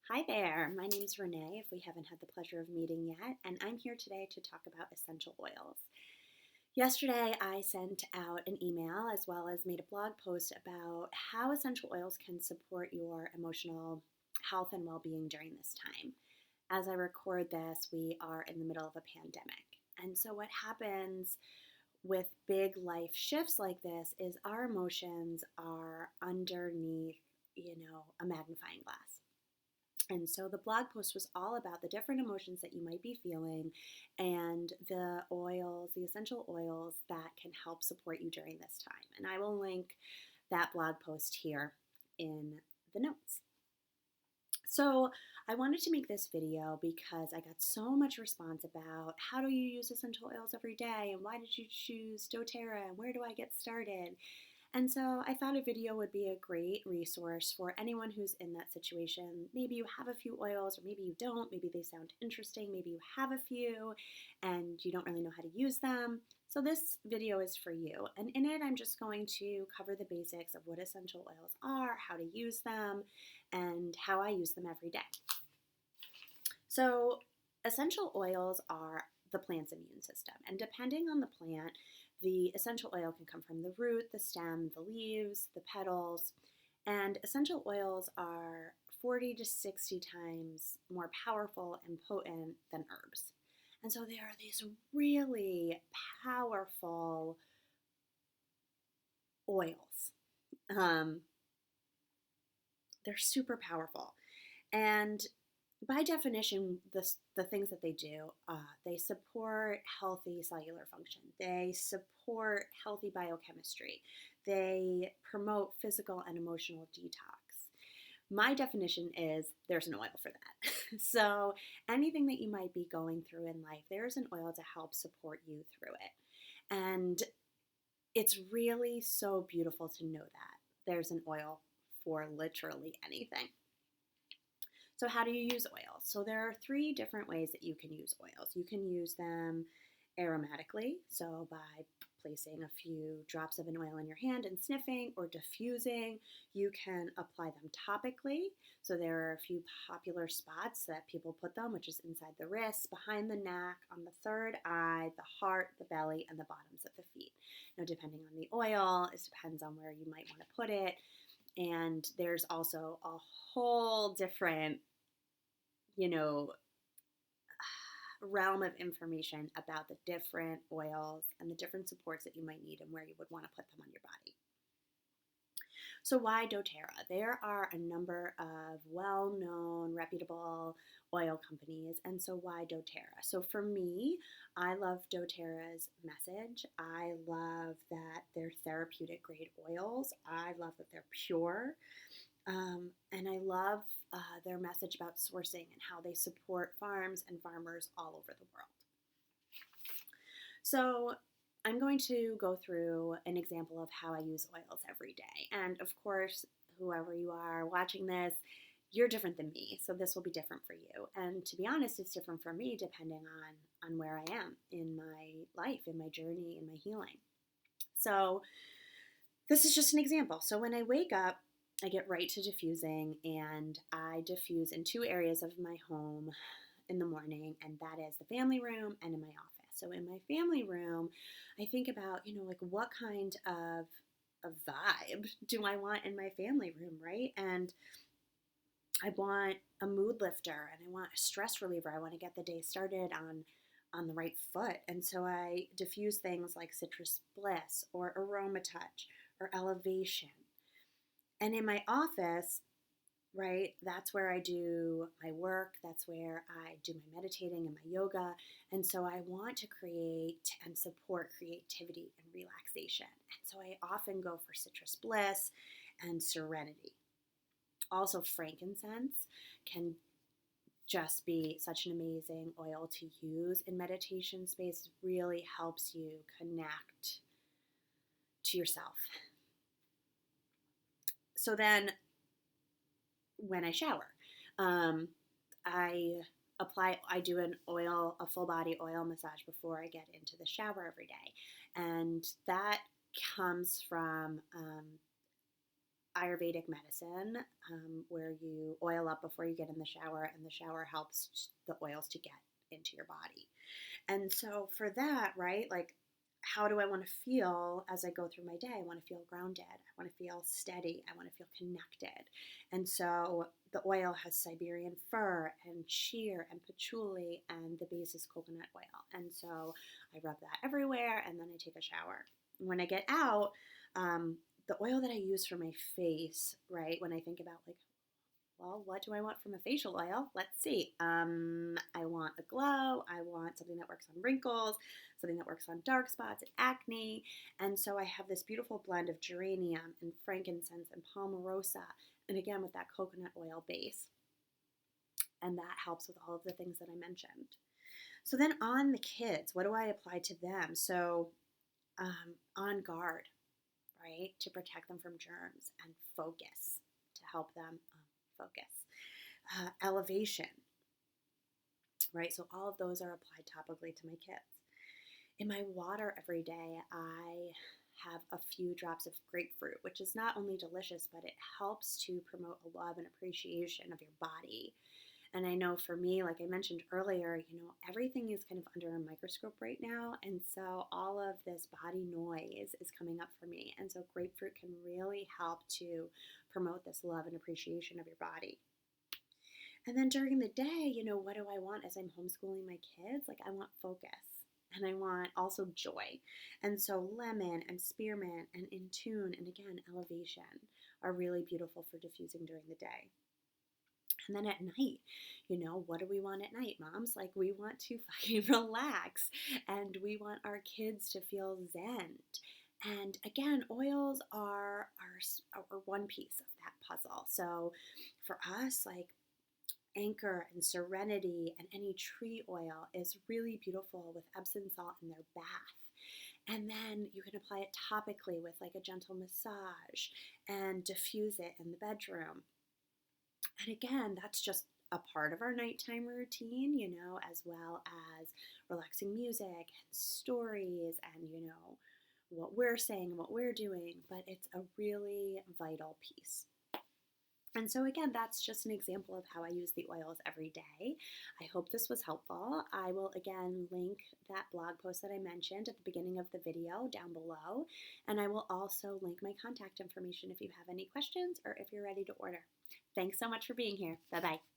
Hi there, my name's Renee, if we haven't had the pleasure of meeting yet, and I'm here today to talk about essential oils. Yesterday, I sent out an email as well as made a blog post about how essential oils can support your emotional health and well being during this time. As I record this, we are in the middle of a pandemic. And so, what happens with big life shifts like this is our emotions are underneath, a magnifying glass. And so the blog post was all about the different emotions that you might be feeling and the oils, the essential oils that can help support you during this time. And I will link that blog post here in the notes. So I wanted to make this video because I got so much response about how do you use essential oils every day and why did you choose Doterra and where do I get started? And so I thought a video would be a great resource for anyone who's in that situation. Maybe you have a few oils, or maybe you don't. Maybe they sound interesting. Maybe you have a few and you don't really know how to use them. So this video is for you. And in it, I'm just going to cover the basics of what essential oils are, how to use them, and how I use them every day. So essential oils are the plant's immune system. And depending on the plant, the essential oil can come from the root, the stem, the leaves, the petals, and essential oils are 40 to 60 times more powerful and potent than herbs. And so there are these really powerful oils. They're super powerful. And by definition, the things that they do, they support healthy cellular function. They support healthy biochemistry. They promote physical and emotional detox. My definition is there's an oil for that. So anything that you might be going through in life, there's an oil to help support you through it. And it's really so beautiful to know that there's an oil for literally anything. So how do you use oils? So there are 3 different ways that you can use oils. You can use them aromatically, so by placing a few drops of an oil in your hand and sniffing or diffusing. You can apply them topically. So there are a few popular spots that people put them, which is inside the wrists, behind the neck, on the third eye, the heart, the belly, and the bottoms of the feet. Now, depending on the oil, it depends on where you might want to put it. And there's also a whole different, realm of information about the different oils and the different supports that you might need and where you would want to put them on your body. So why doTERRA? There are a number of well-known, reputable oil companies, and so why doTERRA? So for me, I love doTERRA's message. I love that they're therapeutic grade oils. I love that they're pure. And I love their message about sourcing and how they support farms and farmers all over the world. So I'm going to go through an example of how I use oils every day. And of course, whoever you are watching this, you're different than me, so this will be different for you. And to be honest, it's different for me depending on where I am in my life, in my journey, in my healing. So this is just an example. So when I wake up, I get right to diffusing, and I diffuse in 2 areas of my home in the morning, and that is the family room and in my office. So in my family room, I think about, what kind of a vibe do I want in my family room, right? And I want a mood lifter and I want a stress reliever. I want to get the day started on the right foot. And so I diffuse things like citrus bliss or aroma touch or elevation. And in my office, right, that's where I do my work, that's where I do my meditating and my yoga. And so I want to create and support creativity and relaxation. And so I often go for citrus bliss and serenity. Also, frankincense can just be such an amazing oil to use in meditation space. It really helps you connect to yourself. So then when I shower, I do a full body oil massage before I get into the shower every day. And that comes from, Ayurvedic medicine where you oil up before you get in the shower, and the shower helps the oils to get into your body. And so for that, right, like how do I want to feel as I go through my day? I want to feel grounded. I want to feel steady. I want to feel connected. And so the oil has Siberian fir and sheer and patchouli, and the base is coconut oil. And so I rub that everywhere, and then I take a shower. When I get out, the oil that I use for my face, right, when I think about like, well, what do I want from a facial oil? Let's see. I want a glow. I want something that works on wrinkles, something that works on dark spots and acne. And so I have this beautiful blend of geranium and frankincense and palmarosa, and again with that coconut oil base. And that helps with all of the things that I mentioned. So then on the kids, what do I apply to them? So On Guard, right, to protect them from germs, and Focus to help them focus. Elevation, right? So all of those are applied topically to my kids. In my water every day, I have a few drops of grapefruit, which is not only delicious, but it helps to promote a love and appreciation of your body. And I know for me, like I mentioned earlier, everything is kind of under a microscope right now. And so all of this body noise is coming up for me. And so grapefruit can really help to promote this love and appreciation of your body. And then during the day, what do I want as I'm homeschooling my kids? Like I want focus, and I want also joy. And so lemon and spearmint and in tune and again, elevation are really beautiful for diffusing during the day. And then at night, what do we want at night, moms? Like we want to fucking relax, and we want our kids to feel zen. And again, oils are one piece of that puzzle. So for us, like Anchor and Serenity and any tree oil is really beautiful with Epsom salt in their bath. And then you can apply it topically with like a gentle massage and diffuse it in the bedroom. And again, that's just a part of our nighttime routine, as well as relaxing music and stories and, what we're saying and what we're doing. But it's a really vital piece. And so again, that's just an example of how I use the oils every day. I hope this was helpful. I will again link that blog post that I mentioned at the beginning of the video down below. And I will also link my contact information if you have any questions or if you're ready to order. Thanks so much for being here. Bye-bye.